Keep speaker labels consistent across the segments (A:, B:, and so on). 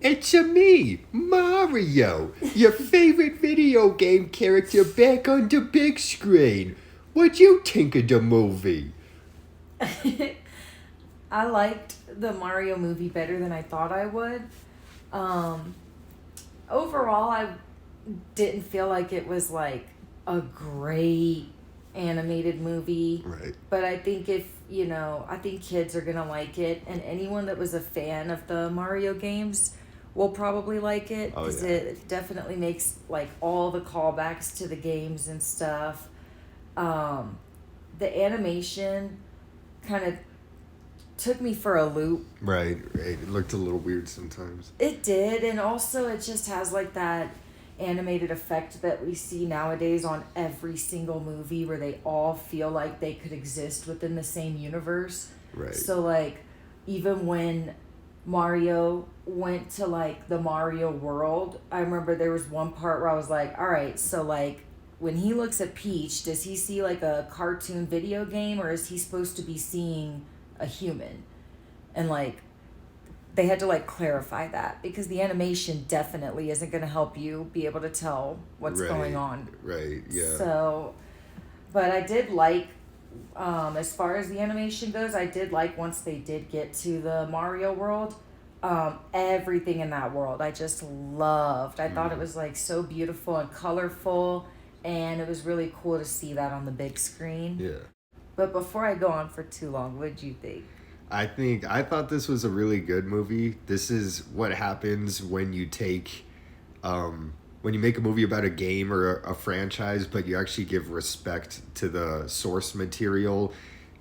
A: It's a me, Mario, your favorite video game character back on the big screen. What'd you think of the movie?
B: I liked the Mario movie better than I thought I would. Um, Overall, I didn't feel like it was like a great animated movie.
A: Right.
B: But I think I think kids are gonna like it, and anyone that was a fan of the Mario games will probably like it
A: Oh
B: because
A: yeah.
B: it definitely makes like all the callbacks to the games and stuff. Um, the animation kind of took me for a loop.
A: Right. It looked a little weird sometimes.
B: It did, and also it just has like that animated effect that we see nowadays on every single movie where they all feel like they could exist within the same universe.
A: Right.
B: So like even when Mario went to like the Mario world, I remember there was one part where I was like, all right, so like when he looks at Peach, does he see like a cartoon video game or is he supposed to be seeing a human? And like they had to like clarify that because the animation definitely isn't going to help you be able to tell what's going
A: Right.
B: on.
A: Right. Yeah.
B: So, but I did like, as far as the animation goes, I did like once they did get to the Mario world. Everything in that world I just loved. I thought it was like so beautiful and colorful, and it was really cool to see that on the big screen.
A: Yeah.
B: But before I go on for too long, what did you think?
A: I thought this was a really good movie. This is what happens when you take when you make a movie about a game or a franchise, but you actually give respect to the source material.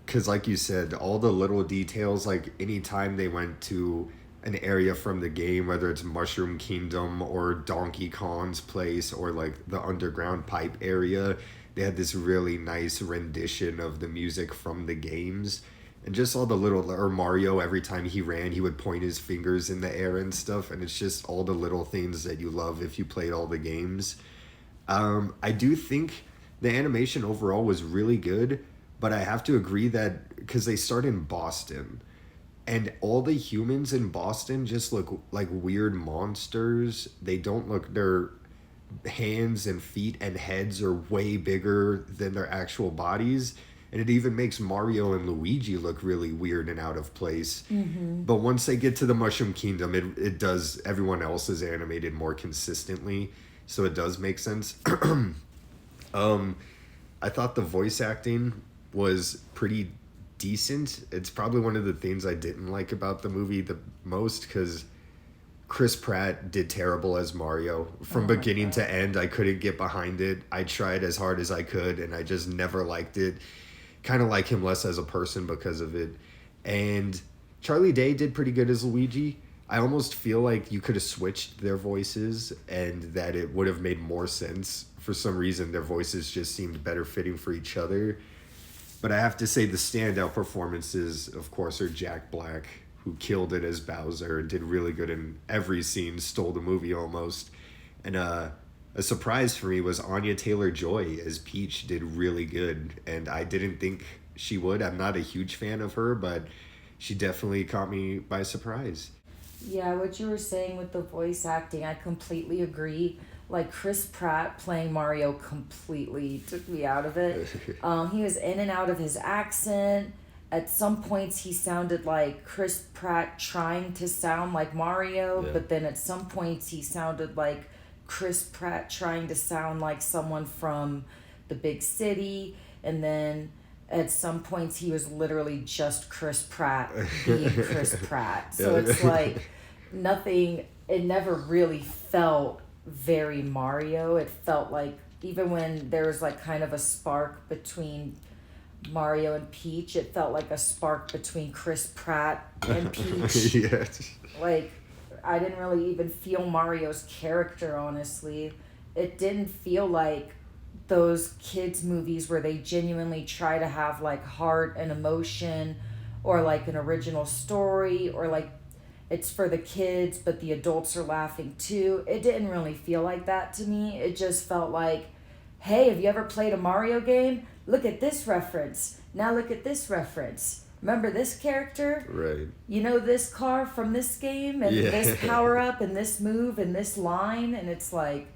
A: Because, like you said, all the little details, like anytime they went to an area from the game, whether it's Mushroom Kingdom or Donkey Kong's place or like the underground pipe area, they had this really nice rendition of the music from the games. And just all the little, or Mario, every time he ran, he would point his fingers in the air and stuff. And it's just all the little things that you love if you played all the games. I do think the animation overall was really good, but I have to agree that because they start in Boston, and all the humans in Boston just look like weird monsters. They don't look, their hands and feet and heads are way bigger than their actual bodies. And it even makes Mario and Luigi look really weird and out of place. But once they get to the Mushroom Kingdom, it does, everyone else is animated more consistently. So it does make sense. I thought the voice acting was pretty decent. It's probably one of the things I didn't like about the movie the most because Chris Pratt did terrible as Mario. From beginning to end, I couldn't get behind it. I tried as hard as I could, and I just never liked it. Kind of like him less as a person because of it. And Charlie Day did pretty good as Luigi. I almost feel like you could have switched their voices and that it would have made more sense. For some reason, their voices just seemed better fitting for each other. But I have to say the standout performances, of course, are Jack Black, who killed it as Bowser, did really good in every scene, stole the movie almost. And a surprise for me was Anya Taylor-Joy as Peach did really good, and I didn't think she would. I'm not a huge fan of her, but she definitely caught me by surprise.
B: Yeah, what you were saying with the voice acting, I completely agree. Like Chris Pratt playing Mario completely took me out of it. He was in and out of his accent. At some points, he sounded like Chris Pratt trying to sound like Mario,
A: Yeah.
B: but then at some points, he sounded like Chris Pratt trying to sound like someone from the big city. And then at some points, he was literally just Chris Pratt being Chris Pratt. So it's like nothing, it never really felt very Mario. It felt like even when there was like kind of a spark between Mario and Peach, it felt like a spark between Chris Pratt and Peach.
A: Yeah.
B: Like, I didn't really even feel Mario's character, honestly. It didn't feel like those kids' movies where they genuinely try to have like heart and emotion or like an original story or like it's for the kids but the adults are laughing too. It didn't really feel like that to me. It just felt like, hey, have you ever played a Mario game? Look at this reference. Now look at this reference. remember this character?
A: Right.
B: You know this car from this game and
A: Yeah.
B: this power up and this move and this line, and it's like,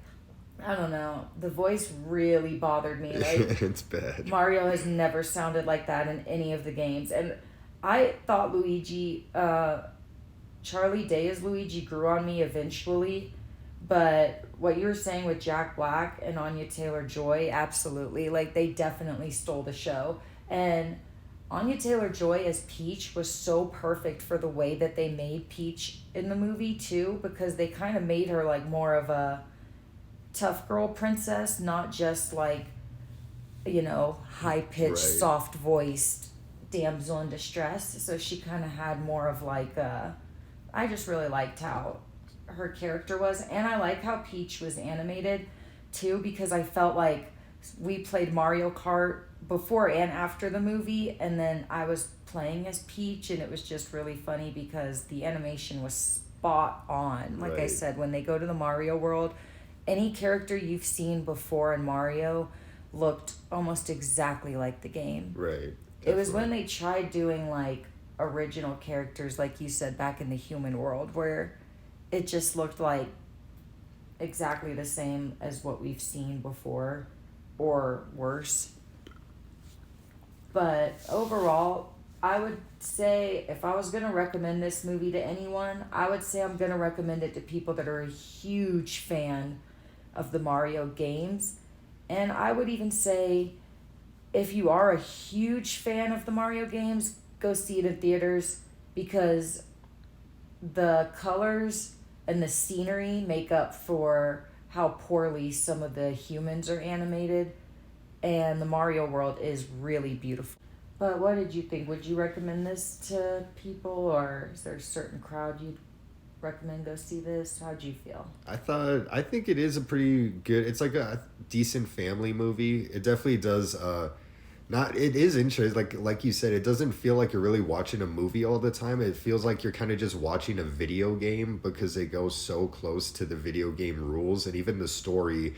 B: I don't know, the voice really bothered me. Like,
A: It's bad.
B: Mario has never sounded like that in any of the games. And I thought Charlie Day as Luigi grew on me eventually, but what you were saying with Jack Black and Anya Taylor-Joy, absolutely. Like, they definitely stole the show. And Anya Taylor-Joy as Peach was so perfect for the way that they made Peach in the movie, too, because they kind of made her, like, more of a tough girl princess, not just, like, you know, high-pitched,
A: Right.
B: soft-voiced damsel in distress. So she kind of had more of, like, I just really liked how her character was, and I like how Peach was animated too, because I felt like we played Mario Kart before and after the movie, and then I was playing as Peach, and it was just really funny because the animation was spot on. Like I
A: Right.
B: said, when they go to the Mario world, any character you've seen before in Mario looked almost exactly like the game.
A: Right.
B: It was
A: Definitely.
B: when they tried doing like original characters, like you said, back in the human world, where it just looked like exactly the same as what we've seen before or worse. But overall, I would say if I was going to recommend this movie to anyone, I would say I'm going to recommend it to people that are a huge fan of the Mario games. And I would even say if you are a huge fan of the Mario games, go see it in theaters, because the colors and the scenery make up for how poorly some of the humans are animated, and the Mario world is really beautiful. But what did you think? Would you recommend this to people, or is there a certain crowd you'd recommend go see this? How'd you feel?
A: I think it is a pretty good, it's like a decent family movie. It definitely does not it is interesting, like you said, it doesn't feel like you're really watching a movie all the time. It feels like you're kind of just watching a video game, because they go so close to the video game rules, and even the story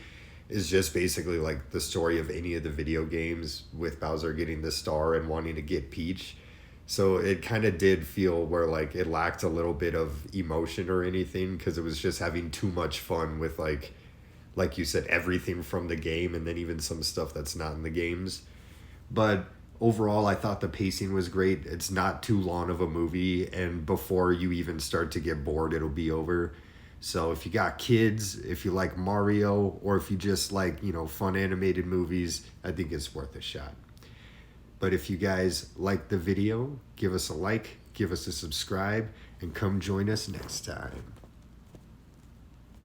A: is just basically like the story of any of the video games, with Bowser getting the star and wanting to get Peach. So it kind of did feel where like it lacked a little bit of emotion or anything, because it was just having too much fun with like you said, everything from the game, and then even some stuff that's not in the games. But overall, I thought the pacing was great. It's not too long of a movie, and before you even start to get bored, it'll be over. So if you got kids, if you like Mario, or if you just like, fun animated movies, I think it's worth a shot. But if you guys like the video, give us a like, give us a subscribe, and come join us next time.